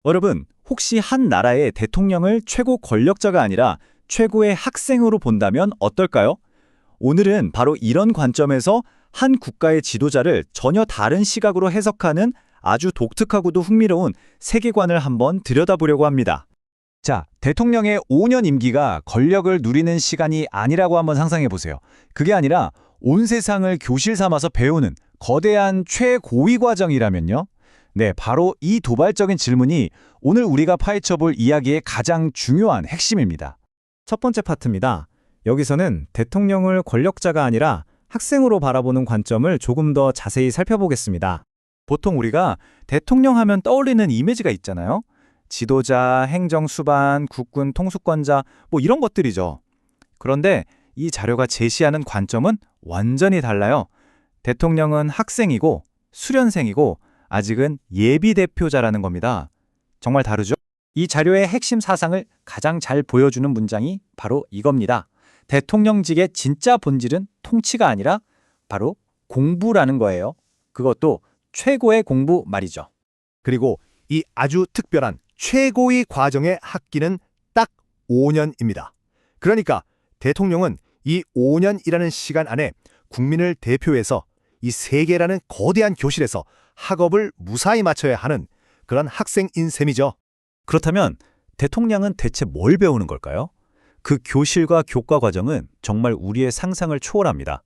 여러분, 혹시 한 나라의 대통령을 최고 권력자가 아니라 최고의 학생으로 본다면 어떨까요? 오늘은 바로 이런 관점에서 한 국가의 지도자를 전혀 다른 시각으로 해석하는 아주 독특하고도 흥미로운 세계관을 한번 들여다보려고 합니다. 자, 대통령의 5년 임기가 권력을 누리는 시간이 아니라고 한번 상상해 보세요. 그게 아니라 온 세상을 교실 삼아서 배우는 거대한 최고위 과정이라면요? 네, 바로 이 도발적인 질문이 오늘 우리가 파헤쳐볼 이야기의 가장 중요한 핵심입니다. 첫 번째 파트입니다. 여기서는 대통령을 권력자가 아니라 학생으로 바라보는 관점을 조금 더 자세히 살펴보겠습니다. 보통 우리가 대통령 하면 떠올리는 이미지가 있잖아요. 지도자, 행정수반, 국군 통수권자, 뭐 이런 것들이죠. 그런데 이 자료가 제시하는 관점은 완전히 달라요. 대통령은 학생이고 수련생이고 아직은 예비대표자라는 겁니다. 정말 다르죠? 이 자료의 핵심 사상을 가장 잘 보여주는 문장이 바로 이겁니다. 대통령직의 진짜 본질은 통치가 아니라 바로 공부라는 거예요. 그것도 최고의 공부 말이죠. 그리고 이 아주 특별한 최고의 과정의 학기는 딱 5년입니다. 그러니까 대통령은 이 5년이라는 시간 안에 국민을 대표해서 이 세계라는 거대한 교실에서 학업을 무사히 마쳐야 하는 그런 학생인 셈이죠. 그렇다면 대통령은 대체 뭘 배우는 걸까요? 그 교실과 교과 과정은 정말 우리의 상상을 초월합니다.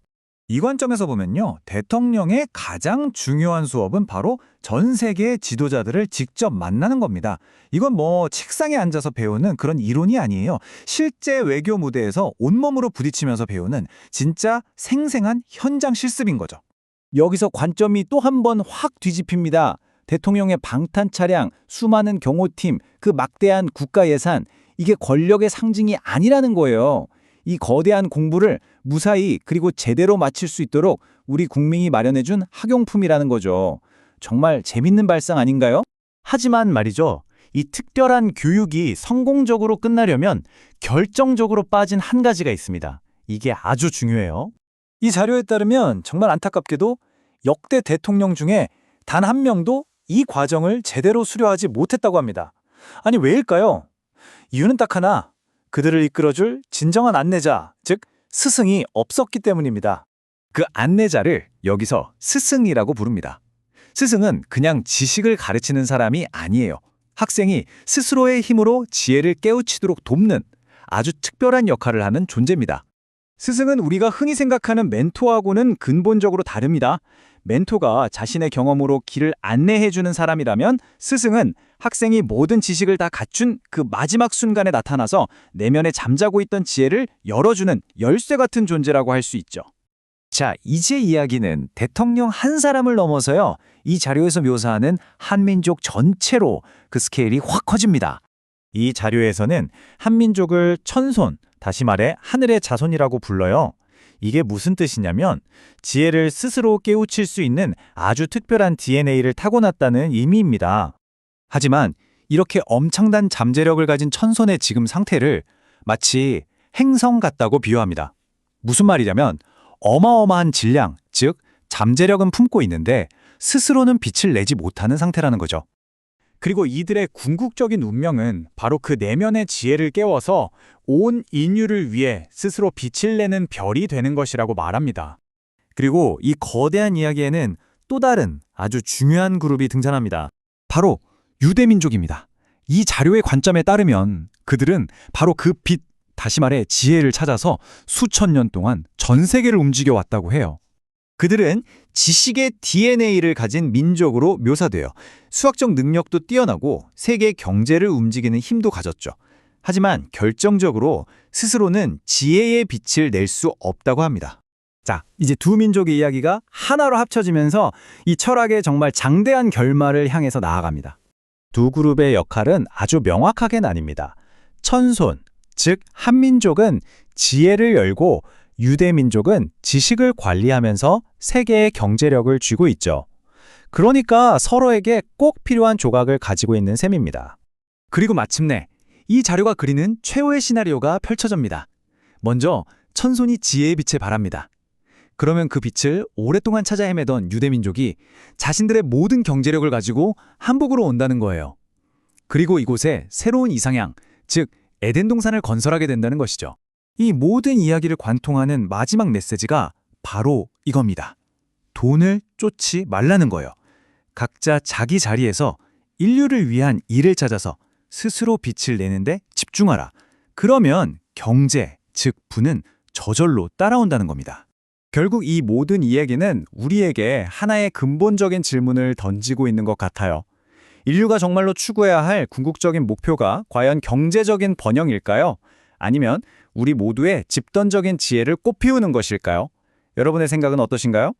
이 관점에서 보면요, 대통령의 가장 중요한 수업은 바로 전 세계의 지도자들을 직접 만나는 겁니다. 이건 뭐 책상에 앉아서 배우는 그런 이론이 아니에요. 실제 외교 무대에서 온몸으로 부딪히면서 배우는 진짜 생생한 현장 실습인 거죠. 여기서 관점이 또 한 번 확 뒤집힙니다. 대통령의 방탄 차량, 수많은 경호팀, 그 막대한 국가 예산, 이게 권력의 상징이 아니라는 거예요. 이 거대한 공부를 무사히 그리고 제대로 마칠 수 있도록 우리 국민이 마련해준 학용품이라는 거죠. 정말 재밌는 발상 아닌가요? 하지만 말이죠. 이 특별한 교육이 성공적으로 끝나려면 결정적으로 빠진 한 가지가 있습니다. 이게 아주 중요해요. 이 자료에 따르면 정말 안타깝게도 역대 대통령 중에 단 한 명도 이 과정을 제대로 수료하지 못했다고 합니다. 아니, 왜일까요? 이유는 딱 하나, 그들을 이끌어줄 진정한 안내자, 즉 스승이 없었기 때문입니다. 그 안내자를 여기서 스승이라고 부릅니다. 스승은 그냥 지식을 가르치는 사람이 아니에요. 학생이 스스로의 힘으로 지혜를 깨우치도록 돕는 아주 특별한 역할을 하는 존재입니다. 스승은 우리가 흔히 생각하는 멘토하고는 근본적으로 다릅니다. 멘토가 자신의 경험으로 길을 안내해주는 사람이라면 스승은 학생이 모든 지식을 다 갖춘 그 마지막 순간에 나타나서 내면에 잠자고 있던 지혜를 열어주는 열쇠 같은 존재라고 할 수 있죠. 자, 이제 이야기는 대통령 한 사람을 넘어서요, 이 자료에서 묘사하는 한민족 전체로 그 스케일이 확 커집니다. 이 자료에서는 한민족을 천손, 다시 말해 하늘의 자손이라고 불러요. 이게 무슨 뜻이냐면 지혜를 스스로 깨우칠 수 있는 아주 특별한 DNA를 타고났다는 의미입니다. 하지만 이렇게 엄청난 잠재력을 가진 천손의 지금 상태를 마치 행성 같다고 비유합니다. 무슨 말이냐면 어마어마한 질량, 즉 잠재력은 품고 있는데 스스로는 빛을 내지 못하는 상태라는 거죠. 그리고 이들의 궁극적인 운명은 바로 그 내면의 지혜를 깨워서 온 인류를 위해 스스로 빛을 내는 별이 되는 것이라고 말합니다. 그리고 이 거대한 이야기에는 또 다른 아주 중요한 그룹이 등장합니다. 바로 유대민족입니다. 이 자료의 관점에 따르면 그들은 바로 그 빛, 다시 말해 지혜를 찾아서 수천 년 동안 전 세계를 움직여 왔다고 해요. 그들은 지식의 DNA를 가진 민족으로 묘사돼요. 수학적 능력도 뛰어나고 세계 경제를 움직이는 힘도 가졌죠. 하지만 결정적으로 스스로는 지혜의 빛을 낼 수 없다고 합니다. 자, 이제 두 민족의 이야기가 하나로 합쳐지면서 이 철학의 정말 장대한 결말을 향해서 나아갑니다. 두 그룹의 역할은 아주 명확하게 나뉩니다. 천손, 즉 한민족은 지혜를 열고 유대민족은 지식을 관리하면서 세계의 경제력을 쥐고 있죠. 그러니까 서로에게 꼭 필요한 조각을 가지고 있는 셈입니다. 그리고 마침내 이 자료가 그리는 최후의 시나리오가 펼쳐집니다. 먼저 천손이 지혜의 빛에 발합니다. 그러면 그 빛을 오랫동안 찾아 헤매던 유대민족이 자신들의 모든 경제력을 가지고 한복으로 온다는 거예요. 그리고 이곳에 새로운 이상향, 즉 에덴 동산을 건설하게 된다는 것이죠. 이 모든 이야기를 관통하는 마지막 메시지가 바로 이겁니다. 돈을 쫓지 말라는 거예요. 각자 자기 자리에서 인류를 위한 일을 찾아서 스스로 빛을 내는데 집중하라. 그러면 경제, 즉 부는 저절로 따라온다는 겁니다. 결국 이 모든 이야기는 우리에게 하나의 근본적인 질문을 던지고 있는 것 같아요. 인류가 정말로 추구해야 할 궁극적인 목표가 과연 경제적인 번영일까요? 아니면 우리 모두의 집단적인 지혜를 꽃피우는 것일까요? 여러분의 생각은 어떠신가요?